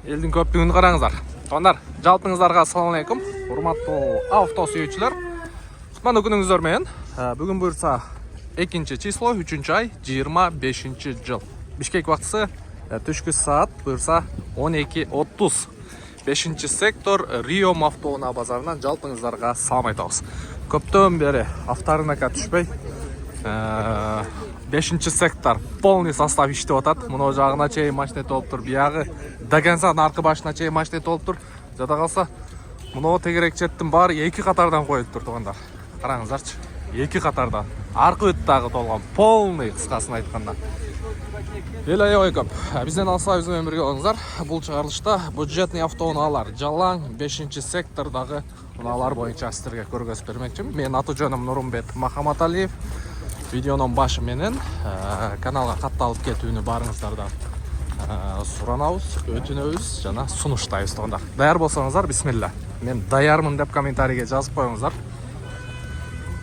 Елдің көптігін қараңыздар. Сондар, жалпыңыздарга ассаламу алейкум. Урматтуу авто сүйүүчүлөр. Кутмандуу күнүңүздөр менен. Бүгүн буюрса 2 число 3 ай 25 жыл. Бишкек убактысы түшкү саат буюрса 12:30. 5 сектор Рио автоунаа базарынан жалпыңыздарга салам айтабыз. Көптөн бери авторынака түшпөй 5 сектор полный состав иштеп атат. Мына жагына чейин машина толуп тур, биягы до конца наркы башына чейин машина толуп тур. Жада калса мына тегерек четтин баары 2 катардан коюлуп тур туугандар. Караңыздарчы, 2 катардан. Аркы өт дагы толгон, полный кыскасын айтканда. Эл аябай көп. Бизден алса биз менен бирге болуңуздар. Бул чыгарылышта бюджетный автоунаалар жалаң 5 сектордагы унаалар боюнча сиздерге көргөзүп бермекчимин. Менин аты жөнүм Нурумбет Махаматалиев. Видеонун башы менен каналга катталып кетүүнү барыңыздардан суранабыз, өтүнөбүз жана сунуштайбыз туугандар. Даяр болсоңуздар, бисмилла. Мен даярмын деп комментарийге жазып коюңуздар.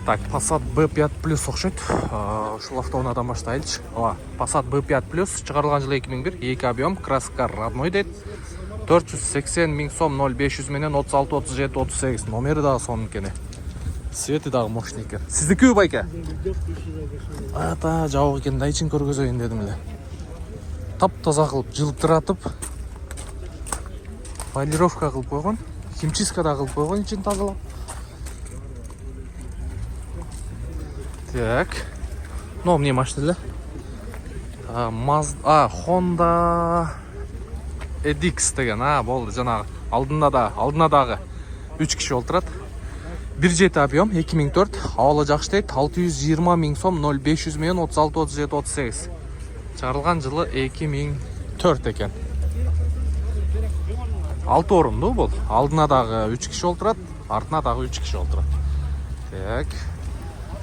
Так, Passat B5 Plus окшойт. Ушул автоунаадан баштайлычы. Passat B5 Plus чыгарылган жылы 2001, 2 объем, краска родной дейт. 480 миң сом 0500 менен 36 37 38 номери дагы сонун экен. Свети дагы мощный экен. Сиздикү байке? Ата, жабык экен, дайчын көргөзөйүн дедим эле. Тап-таза кылып, жылтыратып, полировка кылып койгон, химчистка да кылып койгон, ичин тазалап. Так. Ну, эмне машина эле? Honda EDX деген, болду, жанагы. Алдына дагы 3 киши олтурат. 1.7 объем, 2004, абалы жакшы дейт, 620 миң сом 0500 менен 36 37 38. Чыгарылган жылы 2004 экен. 6 орунду бул. Алдына дагы 3 киши олтурат, артына дагы 3 киши олтурат. Так.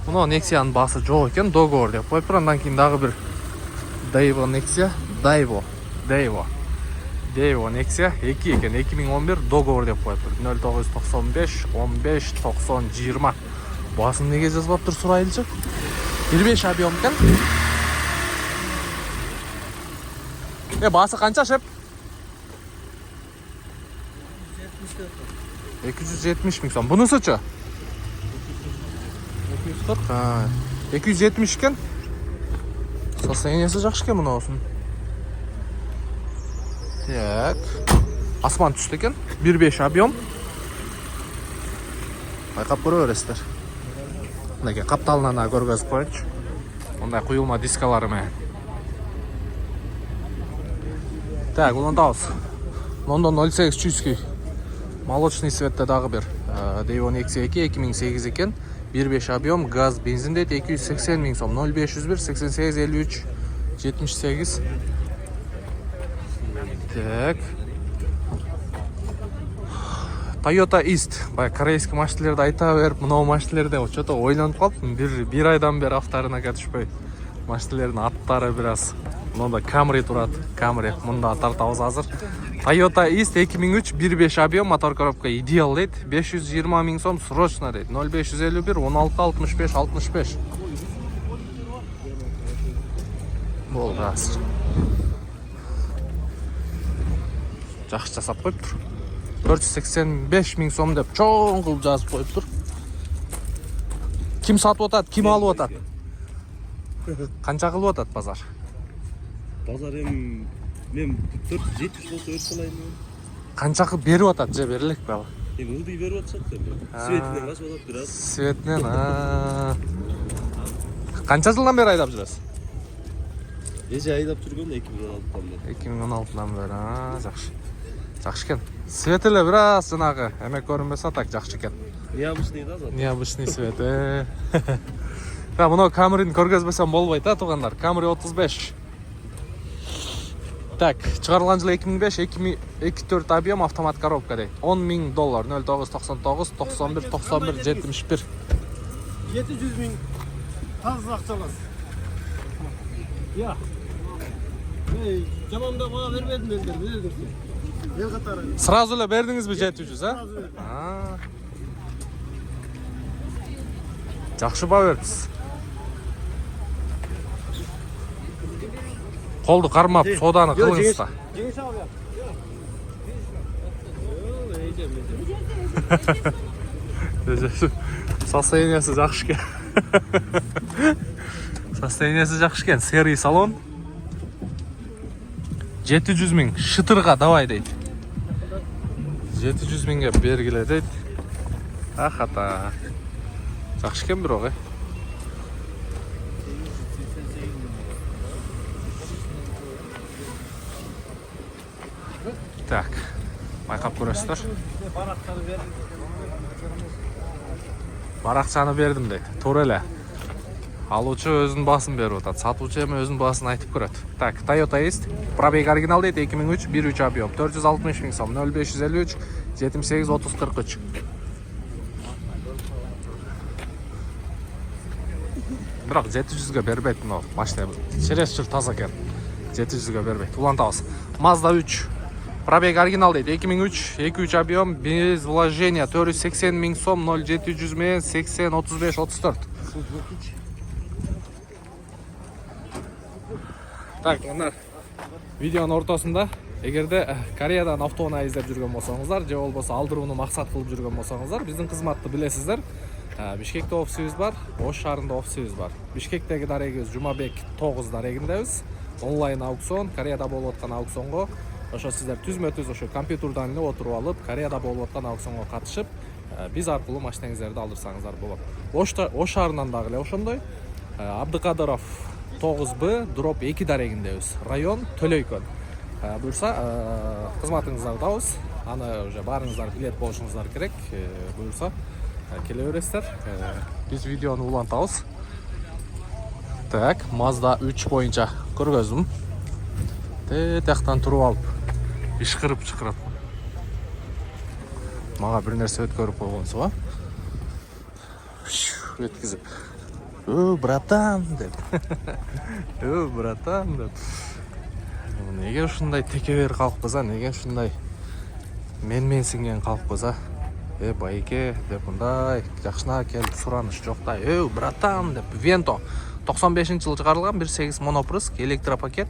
Мына Nexia'нын баасы жок экен, договор деп коюптур. Андан кийин дагы бир Daewoo Nexia, Daewoo Nexia 2 экен, 2011 договор деп коюптур. 0995 15 90 20. Баасын неге жазбаптыр сурайлычы? 25 объем экен. Баасы канча шеп? 270 миң сом. Бунусучу? 270 экен. Состояниясы жакшы экен мынаусын. Так. Асман түстү экен. 1.5 объем. Байкап көрө бересиздер. Мынакей капталынан көргөзүп коечу. Мындай куюлма дискалары менен. Так, улантабыз. London 08 чүйскүй. Молочный цветте дагы бир Daewoo Nexia 2 2008 экен. 1.5 объем, газ, бензин дейт, 280 миң сом, 0501 88 53 78. Так. Toyota East. Бай корейский машиналарды айта берип, мынау машиналарды чото ойлонуп калдым. Бир айдан бери авторунака түшпөй. Машиналардын аттары бир аз. Мында Camry турат. Camry мында тартабыз азыр. Toyota East 2003 1.5 объем, мотор коробка идеал дейт. 520 миң сом срочно дейт. 0551 16 65 65. Болду азыр. Жакшы жасап коюптур. 485 миң сом деп чоң кылып жазып коюптур. Ким сатып атат, ким алып атат? Канча кылып атат базар? Базар мен 470 болсо өрсөлайын. Канча кылып берип атат, же берилек бала? Ылдый берип атышат да. Светинен качып атат бир аз. Светинен. Канча жылдан бери айдап жүрөсүз? Эже айдап жүргөн 2016-тан бери. 2016-тан бери, жакшы. Жакшы экен. Свет эле бир аз жанагы эме көрүнбөсө так жакшы экен. Необычный да зат. Необычный свет. Та мына Camry'ни көргөзбөсөм болбойт туугандар. Camry 35. Так, чыгарылган жылы 2005, 2004 объем, автомат коробка дейт. 10 миң доллар, 0999 91 91 71. 700 миң таза акчалас. Я. Жаманда баа бербедим мендер, бердим. Эл катары. Сразу эле бердиңизби 700, Жакшы баа бердиңиз. Колду кармап, соданы кылыңыз да. Состояниясы жақсы екен. Состояниясы жақсы екен. Серый салон. 700 000 шытырға давай дейді. 700 000-ге бергіле дейді. Ахата. Жақсы екен бір оғай. Так, байқап көресіздер. Барақшаны бердім дейді. Туреле. Алушы өзінің басын беріп отады. Сатушы еме өзінің басын айтып көреді. Так, Toyota есть. Пробег оригинал дейді. 2003, 1.3 объем. 460 000 сом. 0553, 78, 30, 43. Бірақ 700-ге бербейді мынау машина. Через жыл таза екен. 700-ге бербейді. Улантамыз. Mazda 3. Пробег оригинал дейді. 2003, 2.3 объем. Без вложения. 480 000 сом. 0700 мен 80, 35, 34. Так, ондар видеоның ортасында егерде Кореядан автоунаай іздеп жүрген болсаңыздар, же болбосо алдырууну максат кылып жүрген болсаңыздар, биздин кызматты билесиздер. Бишкекте офисибиз бар, Ош шаарында офисибиз бар. Бишкектеги дарегибиз Жумабек 9 дарегиндебиз. Онлайн аукцион, Кореяда болуп аткан аукционго ошо сиздер түзмө-түз ошо компьютерден эле отуруп алып, Кореяда болуп аткан аукционго катышып, биз аркылуу машинаңыздарды алдырсаңыздар болот. Ош шаарынан дагы эле ошондой. Абдыкадыров 9Б дроп 2 дарегиндебиз. Район Төлөйкөн. Буюрса, кызматыңызды алдабыз. Аны уже баарыңыздар билет болушуңуздар керек. Буюрса, келе бересиздер. Биз видеону улантабыз. Так, Mazda 3 боюнча көргөздүм. Тияктан туруп алып, ишкырып чакырат. Мага бир нерсе өткөрүп койгонсуга. Өткүзүп. Братан деп. Братан деп. Неге ушундай текебер калкпыз, неге ушундай менсинген калкпыз, байке деп мындай жакшына келип сураныш жок да. Братан деп. Vento 95-жылы чыгарылган 1.8 монопрыск электропакет.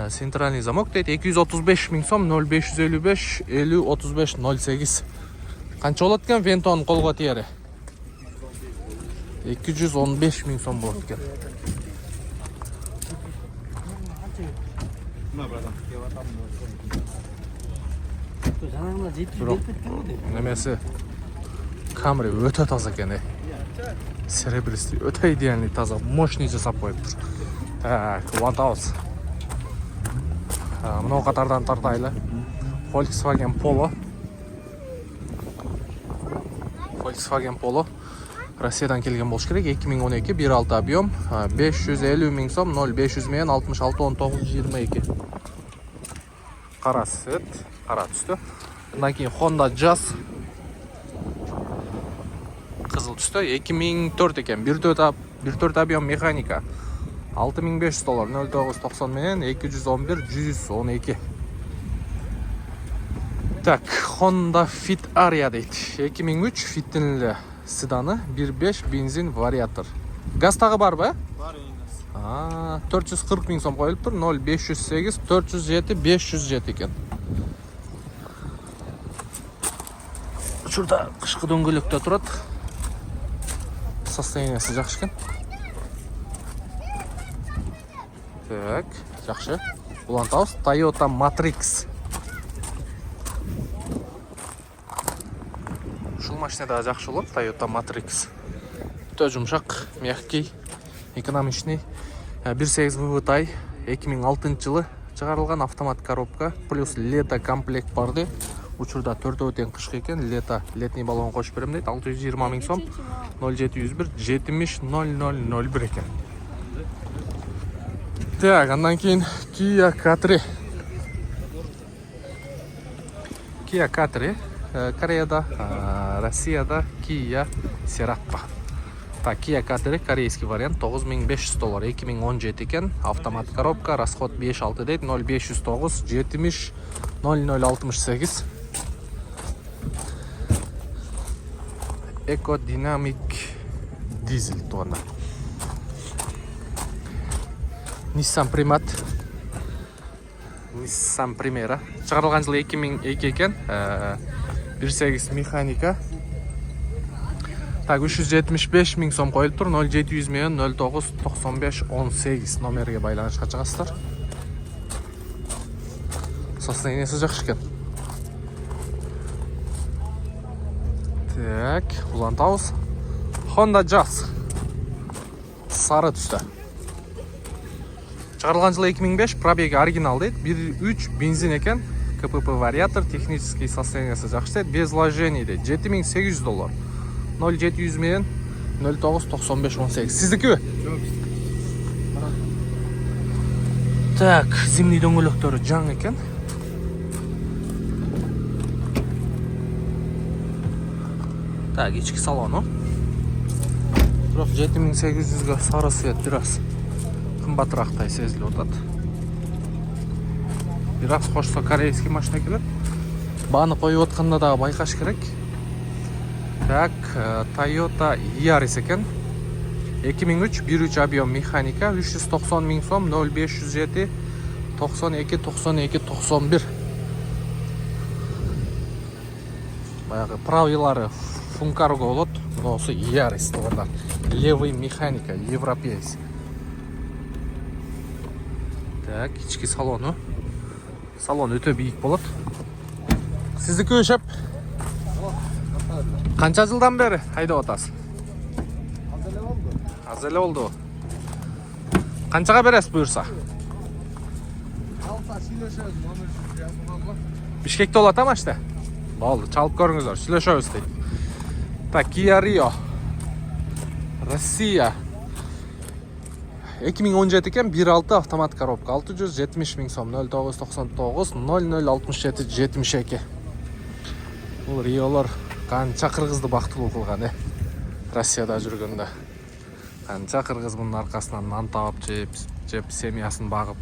Центральный замок дейт. 235 000 сом. 0555 50 35 08. Канча болот экен Vento'нун колго тиери? 215 000 сом болот экен. Немеси Camry өтө таза экен. Серебристый, өтө идеальный, таза, мощный жасап коюптур. Так, улантабыз. Мынау катардан тартайлы. Volkswagen Polo. Volkswagen Polo. Россиядан келген болуш керек. 2012, 1.6 объем, 550 000 сом, 0500 менен 66 19 22. Кара цвет, кара түстө. Андан кийин Honda Jazz. Кызыл түстө 2004 экен. 1.4 объем механика. $6500, 0990 менен 211 112. Так, Honda Fit Aria дейт. 2003 Fit'in эле седаны, 1.5 бензин вариатор. Газ тагы барбы? Бар, газ. 440 000 сом коюлуптур. 0508 407 507 экен. Учурда кышкы дөңгөлөктө турат. Состояниясы жакшы экен. Так, жакшы. Улантабыз. Toyota Matrix. Ушул машина да жакшы болот. Toyota Matrix. Өтө жумшак, мягкий, экономичный. 1.8 VVTi 2006-жылы чыгарылган автомат коробка плюс лето комплект барды. Учурда 4 тең кышкы экен. Летний баллон кошуп берем дейт. 620 000 сом. 0701 70 0001 экен. Так, андан кийин Kia Catri. Kia Catri. Кореяда, Россияда Kia Cerato. Так, Kia Catri корейский вариант $9500, 2017 экен. Автомат коробка, расход 5-6 дейт. 0509 70 0068. Экодинамик дизель туганда. Nissan Primera чыгарылган жылы 2002 экен. 1.8 механика. Так, 375 миң сом коюлуп тур. 0700 менен 09 95 18 номерге байланышка чыгасыздар. Состояниеси жакшы экен. Так, улантабыз. Honda Jazz. Сары түстө. Чыгарылган жылы 2005, пробеги оригинал дейт. 1.3 бензин экен. КПП вариатор, технический состояниеси жакшы дейт. Без вложений дейт. $7800. 0700 менен 09 95 18. Сиздикиби? Так, зимний дөңгөлөктөрү жаңы экен. Так, ички салону. Бирок 7800га сары свет бир аз кымбатырактай сезилип атат. Бир аз кошсо корейский машина келет. Бааны коюп атканда дагы байкаш керек. Так, Toyota Yaris экен. 2003 1.3 объем механика, 390 миң сом, 0507 92 92 91. Баягы правилары функарго болот. Мынасы Yaris туугандар. Левый механика, европеец. Так, ички салону. Салон өтө бийик болот. Сиздики шеп? Канча жылдан бери айдап атасыз? Аз эле болду. Канчага бересиз буюрса? Алса сүйлөшөбүз, номер жазылганга. Бишкекте болот амашты. Болду, чалып көрүңүздөр, сүйлөшөбүз дейт. Так, Kia Rio. Россия. 2017 экен, 1.6 автомат коробка, 670 миң сом, 0999 0067 72. Бул Риолор канча кыргызды бактылуу кылган, Россияда жүргөндө. Канча кыргыз мунун аркасынан нан таап жеп семьясын багып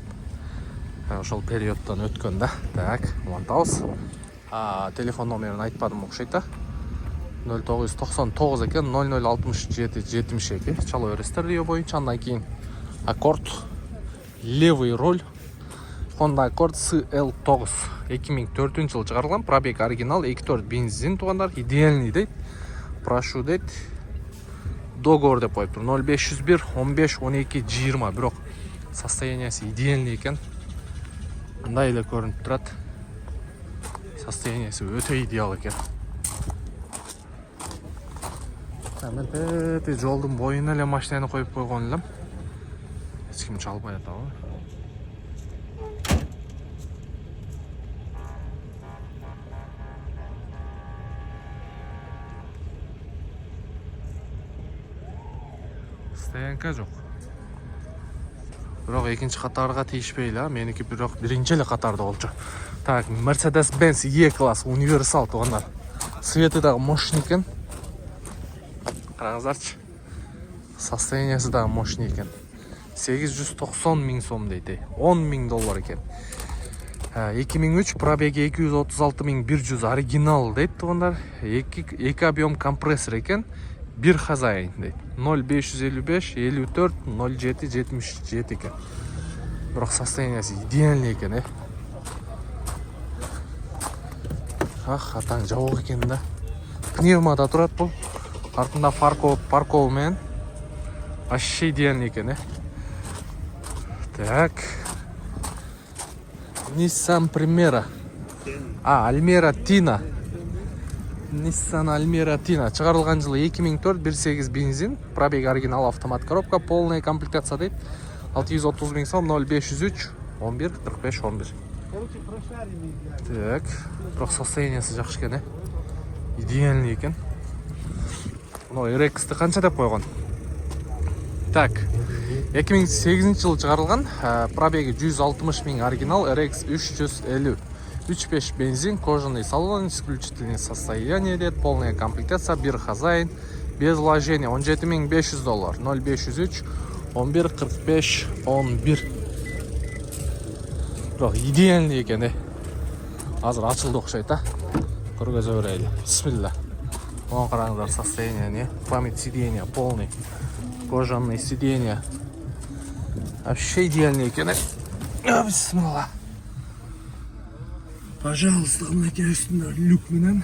ошол периоддон өткөн да. Так, улантабыз. Телефон номерин айтпадым окшойт да. 0999 экен, 0067 72. Чала бересиздер Рио боюнча. Андан кийин Accord, левый руль, Honda Accord CL9. 2004 жылы чыгарылган, пробег оригинал, 2.4 бензин туугандар, идеальный дейт. Прошу дейт. Договор деп коюптур. 0501 15 12 20. Бирок состояниясы идеальный экен. Мындай эле көрүнүп турат. Состояниясы өтө идеал экен. Мен жолдун боюна эле машинаны коюп койгон элем. Эч ким чалбай атабы. Стоянка жок. Бирок экинчи катарга тийишпейли, меники бирок биринчи эле катарда болчу. Так, Mercedes-Benz E-класс универсал туугандар. Свети дагы мощный экен. Караңыздарчы. Состояниясы дагы мощный экен. 890 миң сом дейт. $10 миң экен. 2003 пробеги 236 100 оригинал дейт туугандар. 2 объем компрессор экен. Bir хозяин дейт. 0555 54 07 77 экен. Бирок состояниясы идеальный экен, Атаң жабык экен да. Пневмада турат бул. Артында парков менен. Вообще идеальный экен, Так. Nissan Primera. Almera Tina. Nissan Almera Tina. Чыгарылган жылы 2004, 1.8 бензин, пробег оригинал, автомат коробка, полная комплектация дейт. 630 миң сом, 0503 11 45 11. Так, бирок состояниясы жакшы экен, Идеальный экен. Мына RX-ти канча деп койгон? Так. 2008 жылы чыгарылган, пробеги 160 миң оригинал, RX 350. 3.5 бензин, кожаный салон, исключительное состояние дейт, полная комплектация, bir хозяин, без вложения, $17,500, 0503 11 45 11. Бирок идеальный экен, Азыр ачылды окшойт, Көргөзө берели. Бисмилла. Оң караңыздар состояние, память сиденья полный, кожаный сиденья. Вообще идеальный экен, Бисмилла. Пожалуйста, мынакей үстүндө люк менен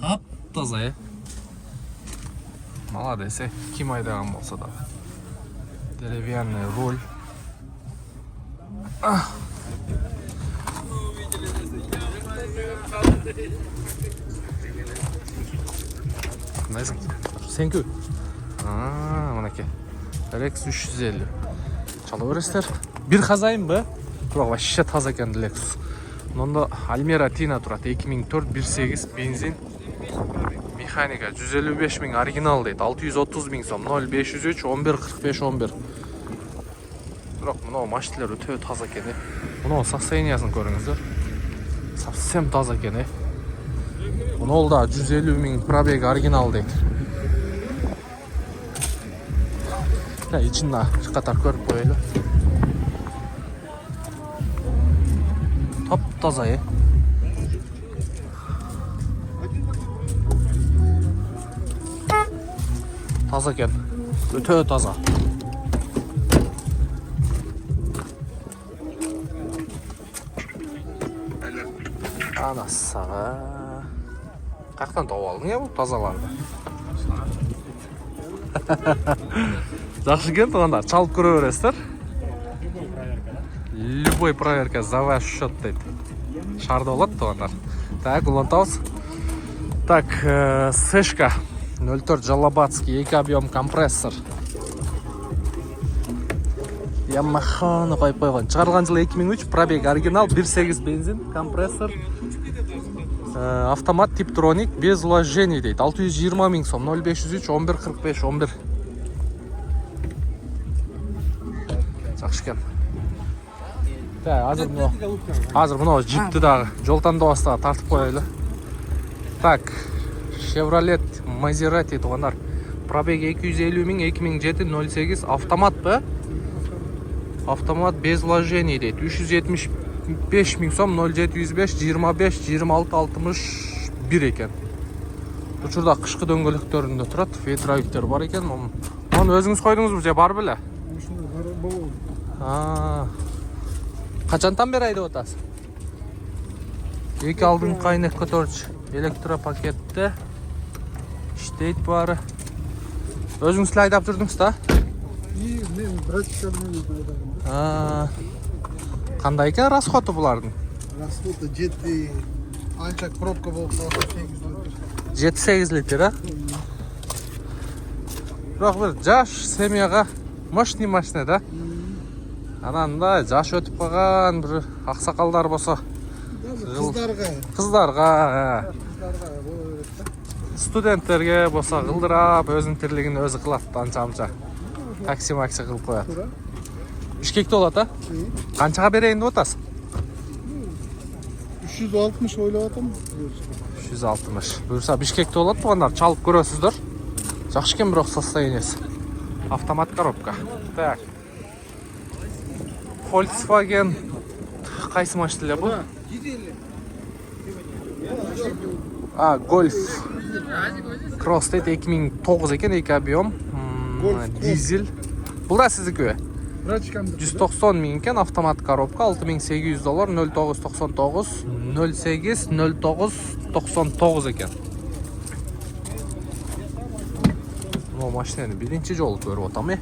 Тап-таза, Молодец, Ким айдаған болса да. Деревянный руль. Қандайсың? Сенкі? Мұнеке. Lexus 350. Чала өрестер. Bir қазайын бі? Бірақ вообще таза екен Lexus. Мұнда Almera Tina тұрады. 2004 1.8 бензин. Механика 155 000 оригинал дейді. 630 000 сом. 0503 11 45 11. Бірақ мұнау машиналар өте таза екен. Мұнау состояниясын көріңіздер. Совсем таза екен. Мұнау да 150 000 пробег оригинал дейді. İçinde қатар көріп қойылы. Тап-таза, Таза екен. Өте таза. Анасыға. Қақтан тауып алдың бұл тазаларды? Жақсы екен тұғандар, чалып көре бересіздер. Любой проверка за ваш счет дейді. Шарды болады тұғандар. Так, ұлантауыз. Так, Сэшка 04 Жалабатский, 2 объем компрессор. Ямаханы қойып қойған. Шығарылған жылы 2003, пробег оригинал, 1.8 бензин, компрессор. Автомат Tiptronic без вложений дейді. 620 000 сом, 0503 11 45 11. Жақсы екен. Азыр мұнау жипті дағы жолтан доғастағы тартып қойылы. Так, Chevrolet Maserati тұғандар. Пробег 250 000, 2007 08 автомат бі? Автомат без вложений дейді. 375 000 сом, 0705 25 26 61 екен. Ұшырда қышқы дөңгелектерінде тұрады. Ветровиктер бар екен. Оны өзіңіз қойдыңыз бі, бар білі? Қачантан бері айды отасы? 2 алдың қайнек көтеріш электропакетті іштейді бары. Өзіңіз айдап жүрдіңіз та? Мен практикамен айдағым. Қандай екен расходы бұлардың? Расходы 7 анчак пробка болып 7-8 литр, Бірақ бір жаш семьяға мощный машина да? Ананда жаш өтіп қалған бір ақсақалдар болса. Қыздарға. Студенттерге болса ғылдырап, өзінің тірлігін өзі қылады анша-амша. Такси-макси қылып қояды. Бішкекте олады, Қаншаға берейін деп отасың? 360 ойлап атам. 360. Бұйырса Бішкекте олады бұғандар, чалып көресіздер. Жақсы екен бірақ состояниесі. Автомат коробка. Так. Volkswagen қайсы машинелер бұл? Golf Cross дейді 2009 екен, 2 объем. Дизель. Бұл да сіздікі? 190 000 екен, автомат коробка, $6800, 0999 08 09 99 екен. Бұл машинені бірінші жолы көріп отам,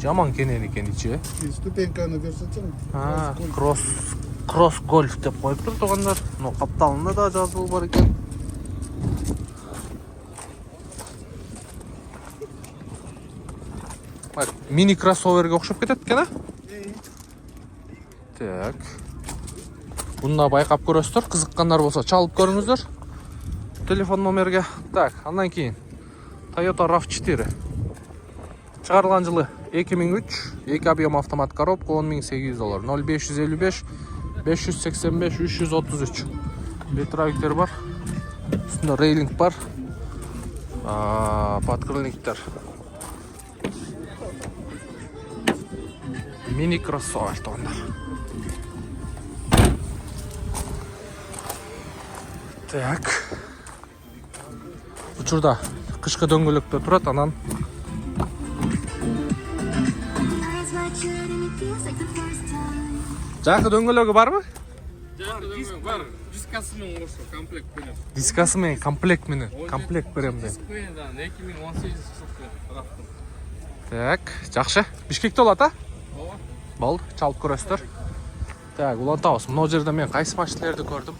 Жаман кенен екен içi. Ступеньканы көрсетсең. Кросс гольф деп қойып тұр тұғандар. Қапталында да жазылы бар екен. Мини кроссоверге оқшап кетеді екен, Так. Бұнда байқап көресіздер. Қызыққандар болса чалып көріңіздер. Телефон номерге. Так, андан кейін Toyota RAV4. Шығарылған жылы 2003, 2 объем автомат коробка, $10.800, 0555 585 333. Ветровиктер бар. Үстінде рейлинг бар. Подкрыльниктер. Мини кроссовер тұғында. Так. Ұшырда қышқы дөңгелекте тұрады, анан. Жакы дөңгөлөгү барбы? Бар. Дискасы менен кошо комплект берем. Дискасы менен комплект менен. Комплект берем дейм. Диск менен 2018 жылкы тараптын. Так, жакшы. Бишкекте болот, а? Ооба. Болду, чалып көрөсүздөр. Так, улантабыз. Мына жерде мен кайсы машиналарды көрдүм?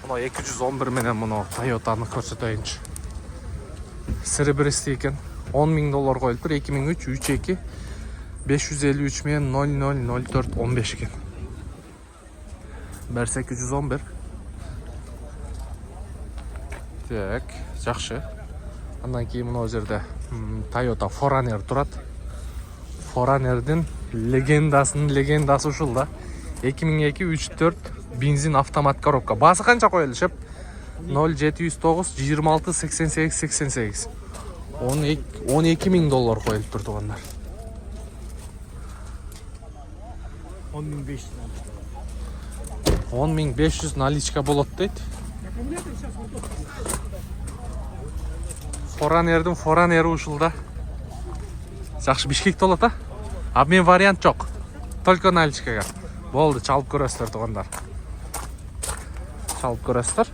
Мына 211 менен мына Toyota'ны көрсөтөйүнчү. Серебристий экен. $10,000 коюлуптур. 2003 32 553 менен 000415 экен. 1811. Так, жакшы. Андан кийин мына жерде Toyota 4Runner турат. 4Runner'дин легендасы ушул да. 2002 34 бензин автомат коробка. Баасы канча коюлуп? 0709 26 88 88. $12,000 коюлуп тур тугандар. 10.500. 10.500 наличка болот дейт. Foreigner'дин ушул да. Жакшы, Бишкекте болот, а? Обмен вариант жок. Только наличкага. Болду, чалып көрөсүздөр тугандар. Чалып көрөсүздөр.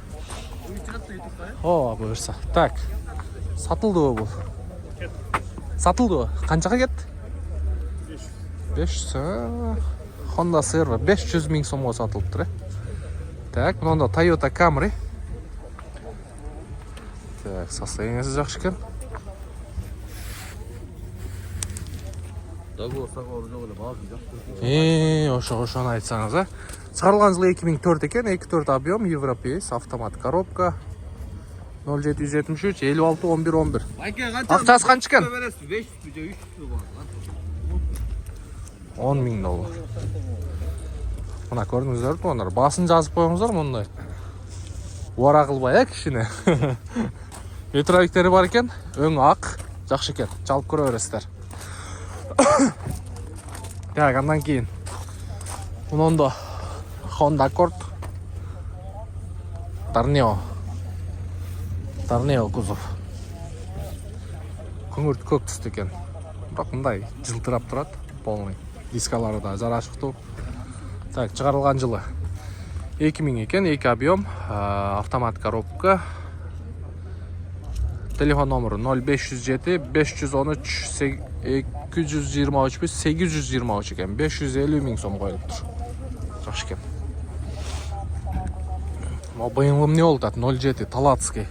О, буюрса. Так. Сатылдыбы бул? Сатылдыбы? Канчага кетти? 500. Honda CR 500 миң сомго сатылыптыр, э? Так, мында Toyota Camry. Так, состояниясы жакшы экен. Ошону айтсаңыз, а? Чыгарылган жылы 2004 экен, 2.4 объем, европеец, автомат коробка. 0773 56 11 11. Акчасы канча экен? 10.000 доллар. Мына көрдүңүздөр тугандар, баасын жазып коюңуздар мындай. Убара кылбай, э, кишине. Метровиктери бар экен, өң ак, жакшы экен. Чалып көрө бересиздер. Так, андан кийин мында Honda Accord Tornado кузов. Күңүрт көк түстүү экен. Бирок мындай жылтырап турат, полный. Дискалары да жарашыктуу. Так, чыгарылган жылы 2000 экен, 2 объем, автомат коробка. Телефон номеру 0507 513 223 823 экен. 550 миң сом коюлуптур. Жакшы экен. Мо BMW эмне болуп атат? 07 Талацкий.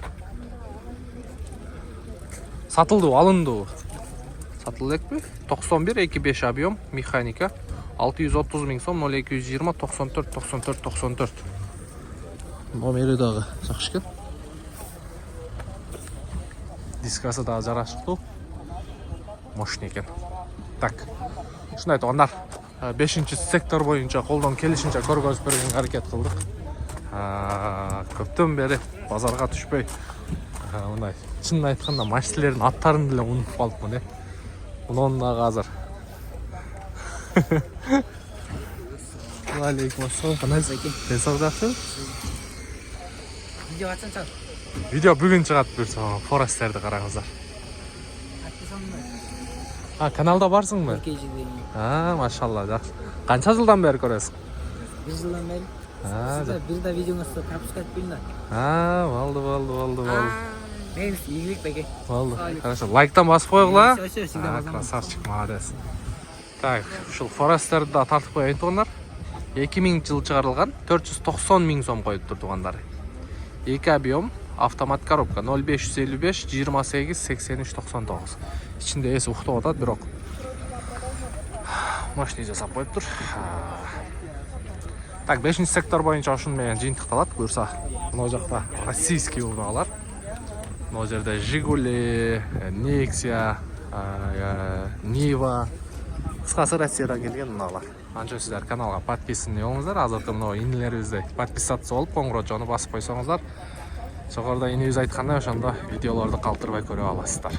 Сатылды, алынды. Сатылды экпи? 91 25 объем, механика. 630 миң сом, 0220 94 94 94. Номери дагы жакшы экен. Дискасы да жарашыктуу. Мощный экен. Так. Ушундай тугандар. 5-сектор боюнча колдон келишинче көргөзүп бергенге аракет кылдык. Көптөн бери базарга түшпөй. Мындай чынын айтканда машиналердин аттарын деле унутуп калыпмын, э. Мунун дагы азыр. Алейкум ассалам. Канайсың? Сау жакшы? Видео ачсаңчы. Видео бүгүн чыгат буюрса, Forest'терди караңыздар. Каналда барсыңбы? Машалла, жакшы. Канча жылдан бери көрөсүң? 1 жылдан бери. Бир да видеоңузду пропуска этпейм да. Болду. Мен ийгилик беке. Болду. Хорошо, лайктан басып койгула. Всегда базам. Красавчик, молодец. Так, ушул Forest'терди да тартып коеюн тугандар. 2000 жыл чыгарылган, 490 миң сом коюптур тугандар. 2 объем, автомат коробка 0555 28 83 99. İçinde эси уктап атат, бирок машина жасап коюптур. Так, 5-сектор боюнча ушуну менен жыйынтыкталат. Буюрса, мына жакта российский урмагалар. Мына жерде Жигули, Nexia, Niva. Кыскасы Россиядан келген мыналар. Анча сиздер каналга подписаны болуңуздар. Азыркы мына инилерибизде подписаться болуп, коңгуроо жону басып койсоңуздар, жогоруда инибиз айткандай ошондо видеолорду калтырбай көрө аласыздар.